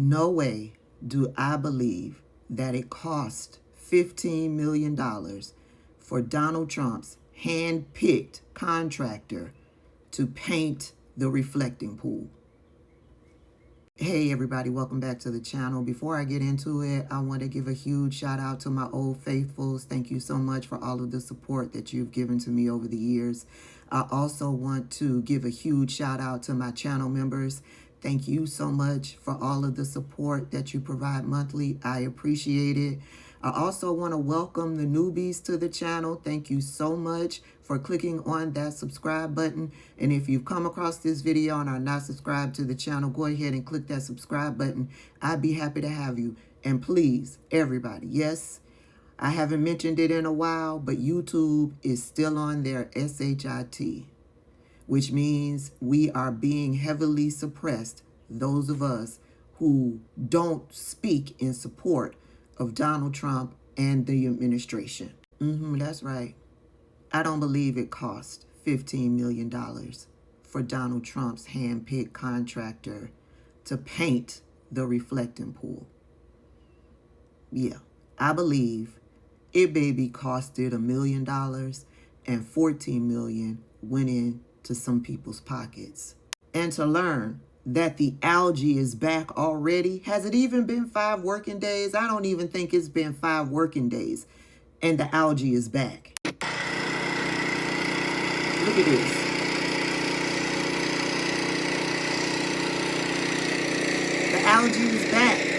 no way do I believe that it cost $15 million for Donald Trump's hand-picked contractor to paint the reflecting pool. Hey everybody, welcome back to the channel. Before I get into it, I want to give a huge shout out to my old faithfuls. Thank you so much for all of the support that you've given to me over the years. I also want to give a huge shout out to my channel members. Thank you so much for all of the support that you provide monthly. I appreciate it. I also want to welcome the newbies to the channel. Thank you so much for clicking on that subscribe button. And if you've come across this video and are not subscribed to the channel, go ahead and click that subscribe button. I'd be happy to have you. And please, everybody, yes, I haven't mentioned it in a while, but YouTube is still on their SHIT, which means we are being heavily suppressed, those of us who don't speak in support of Donald Trump and the administration. That's right. I don't believe it cost $15 million for Donald Trump's hand-picked contractor to paint the reflecting pool. Yeah, I believe it maybe costed $1 million and $14 million went into some people's pockets. And to learn that the algae is back already. Has it even been 5 working days? I don't even think it's been 5 working days. And the algae is back. Look at this. The algae is back.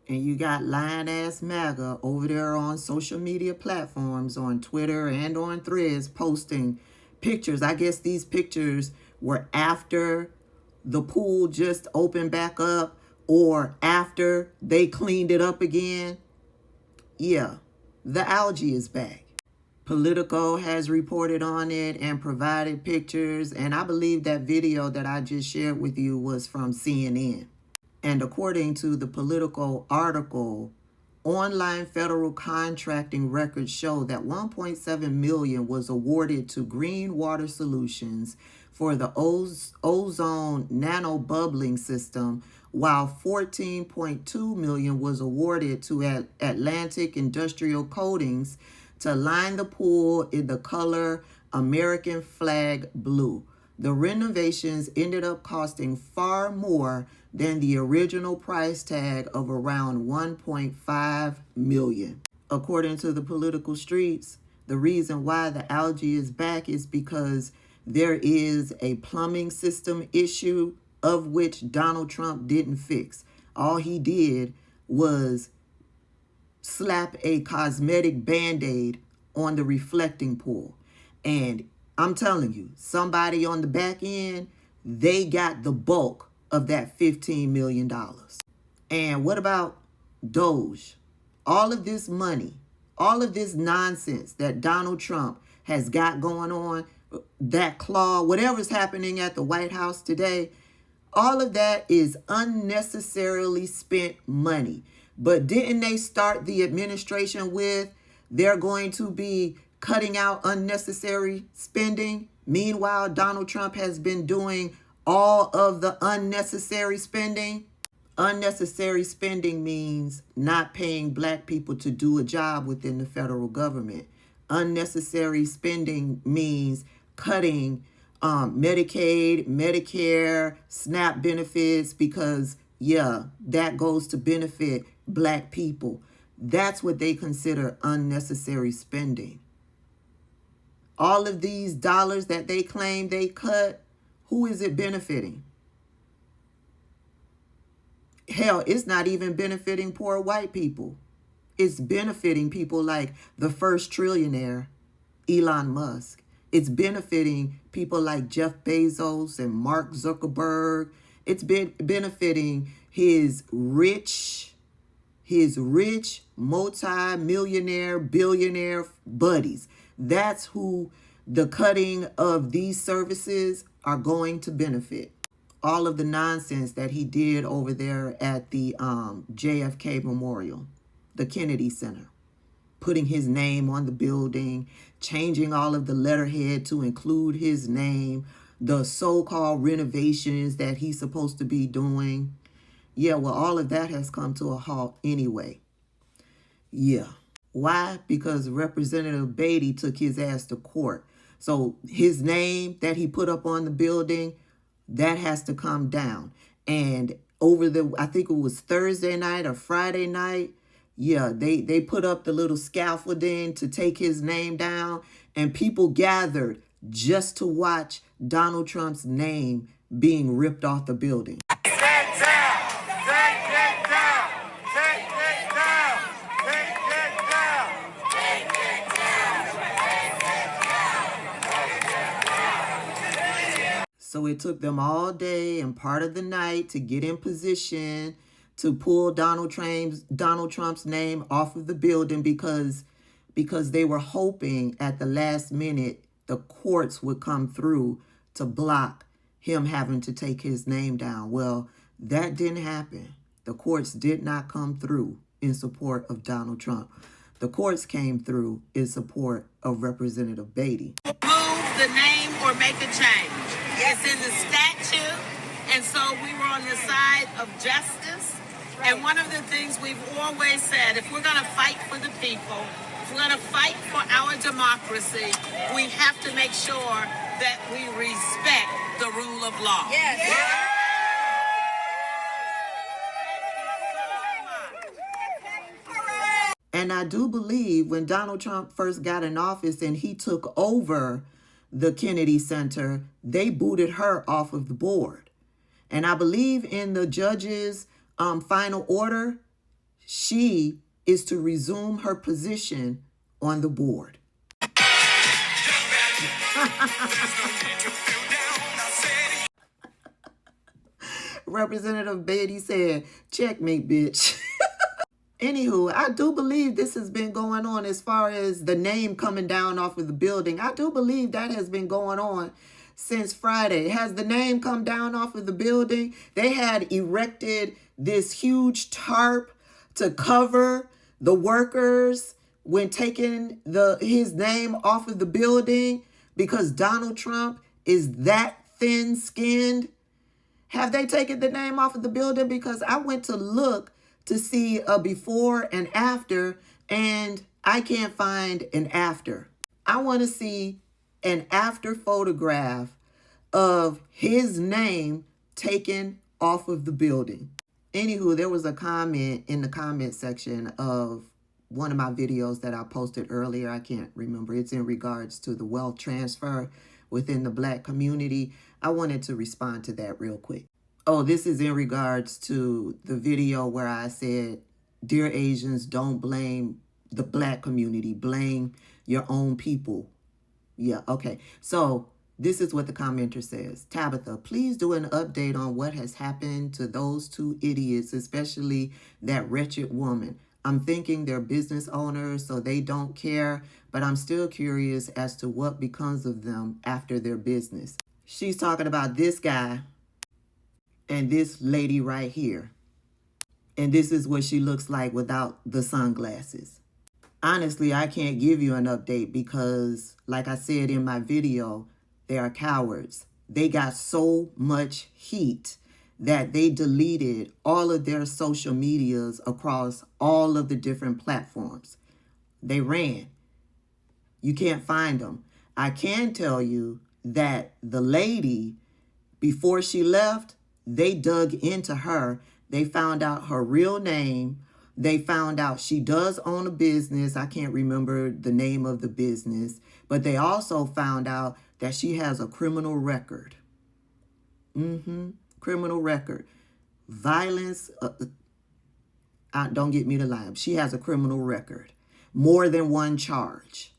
And you got lying-ass MAGA over there on social media platforms, on Twitter and on Threads, posting pictures. I guess these pictures were after the pool just opened back up or after they cleaned it up again. Yeah, the algae is back. Politico has reported on it and provided pictures. And I believe that video that I just shared with you was from CNN. And according to the Politico article, online federal contracting records show that $1.7 million was awarded to Green Water Solutions for the ozone nano bubbling system, while $14.2 million was awarded to Atlantic Industrial Coatings to line the pool in the color American flag blue. The renovations ended up costing far more than the original price tag of around $1.5 million. According to the political streets, the reason why the algae is back is because there is a plumbing system issue of which Donald Trump didn't fix. All he did was slap a cosmetic Band-Aid on the reflecting pool. And I'm telling you, somebody on the back end, they got the bulk of that $15 million. And what about Doge? All of this money, all of this nonsense that Donald Trump has got going on, that claw, whatever's happening at the White House today, all of that is unnecessarily spent money. But didn't they start the administration with, they're going to be cutting out unnecessary spending? Meanwhile, Donald Trump has been doing all of the unnecessary spending. Unnecessary spending means not paying black people to do a job within the federal government. Unnecessary spending means cutting Medicaid, Medicare, SNAP benefits because, yeah, that goes to benefit black people. That's what they consider unnecessary spending. All of these dollars that they claim they cut, who is it benefiting? Hell, it's not even benefiting poor white people. It's benefiting people like the first trillionaire, Elon Musk. It's benefiting people like Jeff Bezos and Mark Zuckerberg. It's benefiting his rich his rich, multi-millionaire, billionaire buddies. That's who the cutting of these services are going to benefit. All of the nonsense that he did over there at the JFK Memorial, the Kennedy Center, putting his name on the building, changing all of the letterhead to include his name, the so-called renovations that he's supposed to be doing. Yeah, well, all of that has come to a halt anyway. Yeah. Why? Because Representative Beatty took his ass to court. So his name that he put up on the building, that has to come down. And over I think it was Thursday night or Friday night, yeah, they put up the little scaffolding to take his name down, and people gathered just to watch Donald Trump's name being ripped off the building. So it took them all day and part of the night to get in position to pull Donald Trump's name off of the building because they were hoping at the last minute the courts would come through to block him having to take his name down. Well, that didn't happen. The courts did not come through in support of Donald Trump. The courts came through in support of Representative Beatty. Move the name or make a change. It's in the statute, and so we were on the side of justice. Right. And one of the things we've always said, if we're going to fight for the people, if we're going to fight for our democracy, we have to make sure that we respect the rule of law. Yes. Yeah. And I do believe when Donald Trump first got in office and he took over the Kennedy Center, they booted her off of the board. And I believe in the judge's final order, she is to resume her position on the board. Representative Beatty said, checkmate, bitch. Anywho, I do believe this has been going on as far as the name coming down off of the building. I do believe that has been going on since Friday. Has the name come down off of the building? They had erected this huge tarp to cover the workers when taking his name off of the building because Donald Trump is that thin-skinned. Have they taken the name off of the building? Because I went to look to see a before and after, and I can't find an after. I want to see an after photograph of his name taken off of the building. Anywho, there was a comment in the comment section of one of my videos that I posted earlier. I can't remember. It's in regards to the wealth transfer within the Black community. I wanted to respond to that real quick. Oh, this is in regards to the video where I said, dear Asians, don't blame the Black community. Blame your own people. Yeah, okay. So this is what the commenter says. Tabitha, please do an update on what has happened to those two idiots, especially that wretched woman. I'm thinking they're business owners, so they don't care, but I'm still curious as to what becomes of them after their business. She's talking about this guy and this lady right here. And this is what she looks like without the sunglasses. Honestly, I can't give you an update because, like I said in my video, they are cowards. They got so much heat that they deleted all of their social medias across all of the different platforms. They ran. You can't find them. I can tell you that the lady, before she left, they dug into her. They found out her real name. They found out she does own a business. I can't remember the name of the business. But they also found out that she has a criminal record. Criminal record. Violence. Don't get me to lie. She has a criminal record. More than one charge.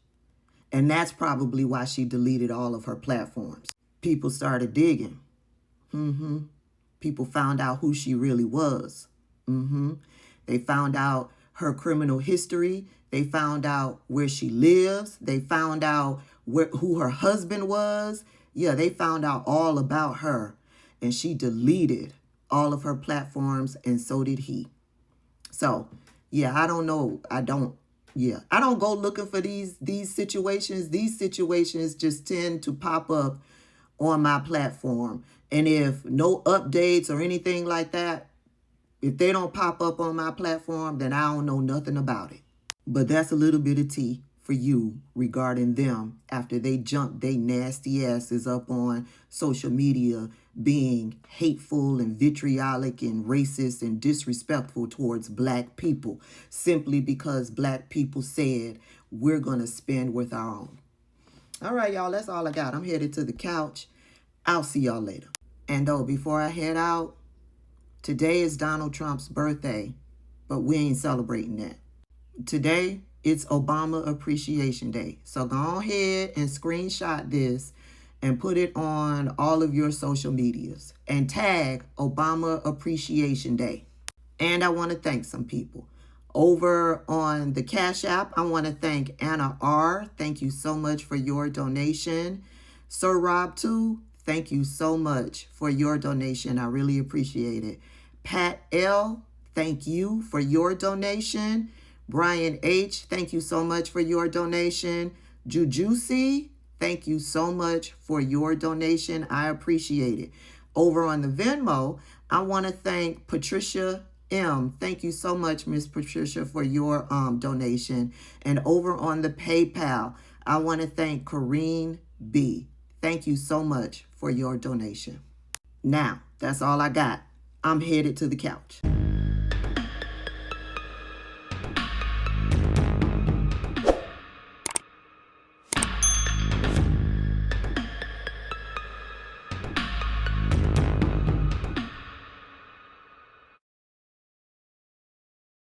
And that's probably why she deleted all of her platforms. People started digging. People found out who she really was. They found out her criminal history. They found out where she lives. They found out who her husband was. Yeah, they found out all about her. And she deleted all of her platforms, and so did he. So, yeah, I don't know. I don't go looking for these situations. These situations just tend to pop up on my platform. And if no updates or anything like that, if they don't pop up on my platform, then I don't know nothing about it. But that's a little bit of tea for you regarding them after they jumped they nasty asses up on social media being hateful and vitriolic and racist and disrespectful towards black people simply because black people said we're going to spend with our own. All right, y'all, that's all I got. I'm headed to the couch. I'll see y'all later. And before I head out, today is Donald Trump's birthday, but we ain't celebrating that. Today, it's Obama Appreciation Day. So go ahead and screenshot this and put it on all of your social medias and tag Obama Appreciation Day. And I want to thank some people. Over on the Cash App, I want to thank Anna R. Thank you so much for your donation. Sir Rob 2, thank you so much for your donation. I really appreciate it. Pat L, thank you for your donation. Brian H, thank you so much for your donation. Jujucy, thank you so much for your donation. I appreciate it. Over on the Venmo, I want to thank Patricia M. Thank you so much, Miss Patricia, for your donation. And over on the PayPal, I want to thank Corrine B. Thank you so much for your donation. Now, that's all I got. I'm headed to the couch.